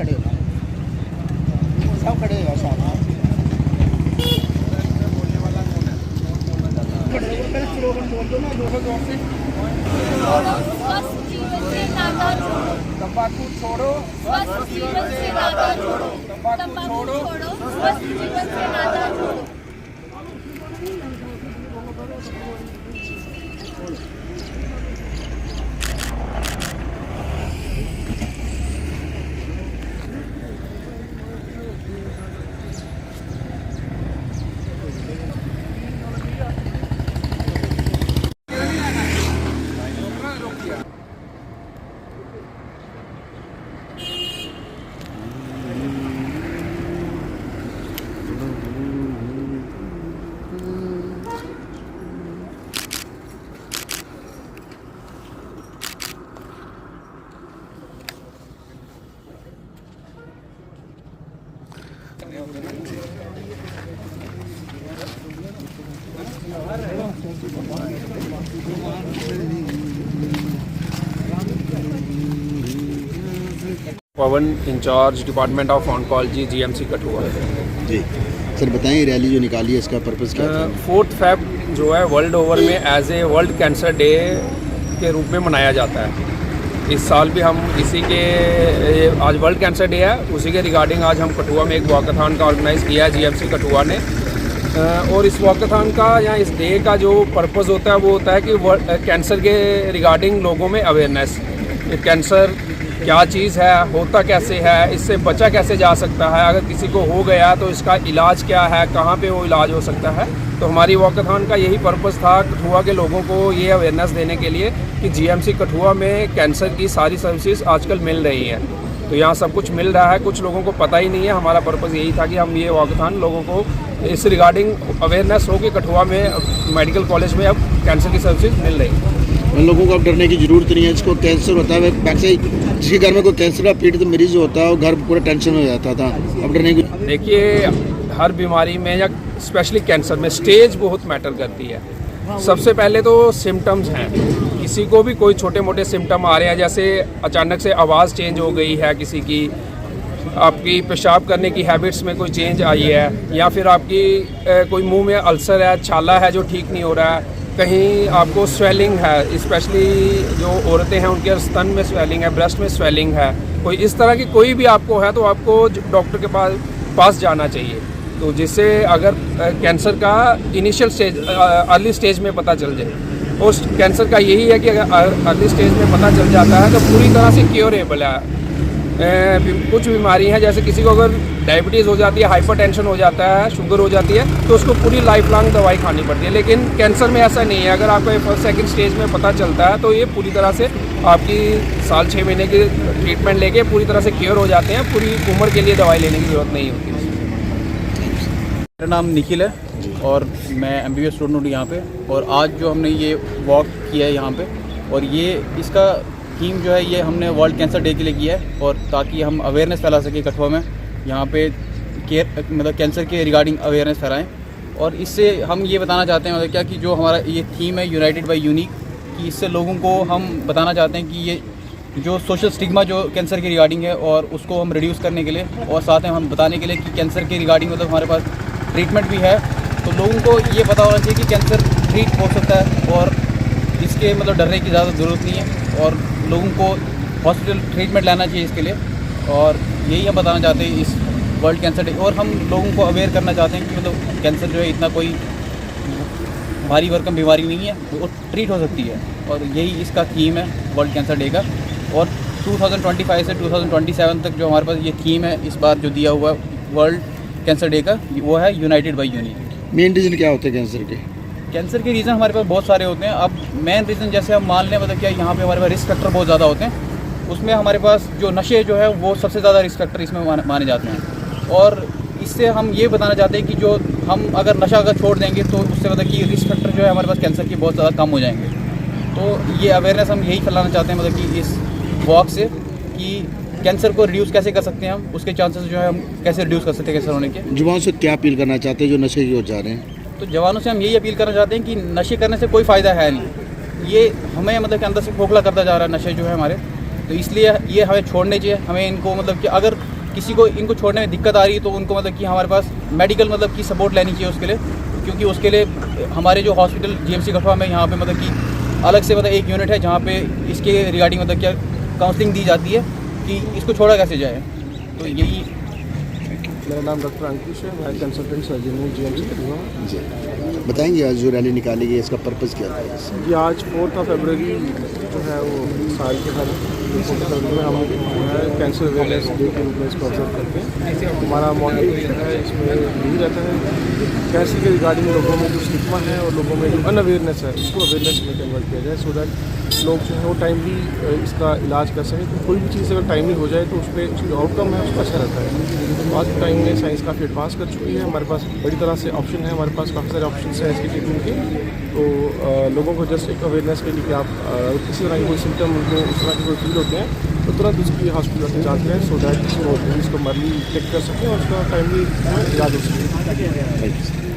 खड़े हो सब खड़े हो साहब स्लोगन बोल दो ना लोगों जोर से स्वस्थ जीवन से नाता जोड़ो, तंबाकू छोड़ो स्वस्थ जीवन से नाता जोड़ो, तंबाकू छोड़ो स्वस्थ जीवन से नाता जोड़ो। Pawan incharge department of oncology GMC Kathua. जी सर बताएं रैली जो निकाली है इसका पर्पस क्या था? 4 फेब जो है वर्ल्ड ओवर में as a world cancer day के रूप में मनाया जाता है। इस साल भी हम इसी के आज वर्ल्ड कैंसर डे है, उसी के रिगार्डिंग आज हम कठुआ में एक वॉकाथॉन का ऑर्गेनाइज़ किया है जीएमसी कठुआ ने। और इस वॉकाथॉन का या इस डे का जो पर्पस होता है वो होता है कि कैंसर के रिगार्डिंग लोगों में अवेयरनेस, कैंसर क्या चीज़ है, होता कैसे है, इससे बचा कैसे जा सकता है, अगर किसी को हो गया तो इसका इलाज क्या है, कहाँ पे वो इलाज हो सकता है। तो हमारी वॉकाथॉन का यही पर्पस था कठुआ के लोगों को ये अवेयरनेस देने के लिए कि जीएमसी कठुआ में कैंसर की सारी सर्विसेज आजकल मिल रही हैं। तो यहाँ सब कुछ मिल रहा है, कुछ लोगों को पता ही नहीं है। हमारा पर्पस यही था कि हम ये वॉकाथॉन लोगों को इस रिगार्डिंग अवेयरनेस हो कि कठुआ में मेडिकल कॉलेज में अब कैंसर की सर्विसेज मिल रही है। उन लोगों को अब डरने की ज़रूरत नहीं है। जिसको कैंसर होता है वैसे जिसके घर में कोई कैंसर का पीड़ित मरीज होता है वो घर पूरा टेंशन हो जाता था, अब डरने की। देखिए हर बीमारी में या स्पेशली कैंसर में स्टेज बहुत मैटर करती है। सबसे पहले तो सिम्टम्स हैं, किसी को भी कोई छोटे मोटे सिम्टम आ रहे हैं, जैसे अचानक से आवाज़ चेंज हो गई है किसी की, आपकी पेशाब करने की हैबिट्स में कोई चेंज आई है, या फिर आपकी कोई मुंह में अल्सर है, छाला है जो ठीक नहीं हो रहा है, कहीं आपको स्वेलिंग है, स्पेशली जो औरतें हैं उनके स्तन में स्वेलिंग है, ब्रेस्ट में स्वेलिंग है, कोई इस तरह की कोई भी आपको है तो आपको डॉक्टर के पास जाना चाहिए। तो जिससे अगर कैंसर का इनिशियल स्टेज अर्ली स्टेज में पता चल जाए। उस कैंसर का यही है कि अगर अर्ली स्टेज में पता चल जाता है तो पूरी तरह से क्योरेबल है। कुछ बीमारी हैं जैसे किसी को अगर डायबिटीज़ हो जाती है, हाइपरटेंशन हो जाता है, शुगर हो जाती है, तो उसको पूरी लाइफ लॉन्ग दवाई खानी पड़ती है। लेकिन कैंसर में ऐसा नहीं है, अगर आपको फर्स्ट सेकंड स्टेज में पता चलता है तो ये पूरी तरह से आपकी साल 6 महीने की ट्रीटमेंट लेके पूरी तरह से क्योर हो जाते हैं, पूरी उम्र के लिए दवाई लेने की ज़रूरत नहीं होती। मेरा नाम निखिल है और मैं MBBS स्टूडेंट हूँ यहाँ पे। और आज जो हमने ये वॉक किया है यहाँ पे, और ये इसका थीम जो है ये हमने वर्ल्ड कैंसर डे के लिए किया है, और ताकि हम अवेयरनेस फैला सकें कठुआ में, यहाँ पे केयर मतलब कैंसर के रिगार्डिंग अवेयरनेस फैलाएं। और इससे हम ये बताना चाहते हैं मतलब क्या कि जो हमारा ये थीम है यूनाइटेड बाय यूनिक, कि इससे लोगों को हम बताना चाहते हैं कि ये जो सोशल स्टिग्मा जो कैंसर के रिगार्डिंग है और उसको हम रिड्यूस करने के लिए, और साथ में हम बताने के लिए कि कैंसर के रिगार्डिंग मतलब हमारे पास ट्रीटमेंट भी है। तो लोगों को ये पता होना चाहिए कि कैंसर ट्रीट हो सकता है और इसके मतलब डरने की ज़्यादा ज़रूरत नहीं है, और लोगों को हॉस्पिटल ट्रीटमेंट लेना चाहिए इसके लिए। और यही हम बताना चाहते हैं इस वर्ल्ड कैंसर डे। और हम लोगों को अवेयर करना चाहते हैं कि मतलब कैंसर जो है इतना कोई भारी भरकम बीमारी नहीं है, वो ट्रीट हो सकती है। और यही इसका थीम है वर्ल्ड कैंसर डे का। और 2025 से 2027 तक जो हमारे पास ये थीम है इस बार जो दिया हुआ है वर्ल्ड कैंसर डे का, वो है united by unique. Main reason क्या होते हैं कैंसर के? कैंसर के रीज़न हमारे पास बहुत सारे होते हैं। अब मेन रीज़न जैसे हम मान लें मतलब क्या, यहाँ पे हमारे पास रिस्क फैक्टर बहुत ज़्यादा होते हैं। उसमें हमारे पास जो नशे जो है वो सबसे ज़्यादा रिस्क फैक्टर इसमें माने जाते हैं। और इससे हम ये बताना चाहते हैं कि जो हम अगर नशा अगर छोड़ देंगे तो उससे मतलब कि रिस्क फैक्टर जो है हमारे पास कैंसर के बहुत ज़्यादा कम हो जाएंगे। तो ये अवेयरनेस हम यही फैलाना चाहते हैं मतलब कि इस वॉक से, कि कैंसर को रिड्यूस कैसे कर सकते हैं हम, उसके चांसेस जो है हम कैसे रिड्यूस कर सकते हैं कैंसर होने के। जुबान से क्या अपील करना चाहते हैं जो नशे की ओर जा रहे हैं? तो जवानों से हम यही अपील करना चाहते हैं कि नशे करने से कोई फ़ायदा है नहीं, ये हमें मतलब कि अंदर से खोखला करता जा रहा है नशे जो है हमारे। तो इसलिए ये हमें छोड़ने चाहिए। हमें इनको मतलब कि अगर किसी को इनको छोड़ने में दिक्कत आ रही है तो उनको मतलब कि हमारे पास मेडिकल मतलब की सपोर्ट लेनी चाहिए उसके लिए, क्योंकि उसके लिए हमारे जो हॉस्पिटल GMC कठुआ में यहाँ पे मतलब कि अलग से मतलब एक यूनिट है जहाँ पे इसके रिगार्डिंग मतलब क्या काउंसलिंग दी जाती है कि इसको छोड़ा कैसे जाए। तो यही मेरा नाम डॉक्टर अंकुश है, मैं कंसल्टेंट सर्जन हूँ GMC कठुआ। जी बताएंगे आज जो रैली निकाली गई इसका पर्पज़ क्या था? ये आज 4 फरवरी जो है वो साल के हर 4 फरवरी में हम जो है कैंसर अवेयरनेस डे के रूप में इसको ऑब्जर्व करते हैं। हमारा मॉडल जो है इसमें यही रहता है कैंसर के रिगार्डिंग लोगों में जो स्टिग्मा है और लोगों में जो अनअवेयरनेस है उसको अवेयरनेस में कन्वर्ट किया जाए, सो दैट लोग जो है वो टाइमली इसका इलाज कर सकें। तो कोई भी चीज़ अगर टाइमली हो जाए तो उस पर उसकी आउटकम है उसका अच्छा रहता है। तो आज के टाइम में साइंस काफ़ी एडवांस कर चुकी है, हमारे पास बड़ी तरह से ऑप्शन है, हमारे पास काफ़ी सारे ऑप्शन हैं इसके ट्रीटमेंट के। तो लोगों को जस्ट एक अवेयरनेस के लिए कि आप किसी तरह की कोई सिम्टम उनको उस तरह के कोई फील होते हैं तो तुरंत उसकी हॉस्पिटल से जांच करें, सो दैट इसको मर्ली टेक कर सकें और उसका टाइमली इलाज हो सके।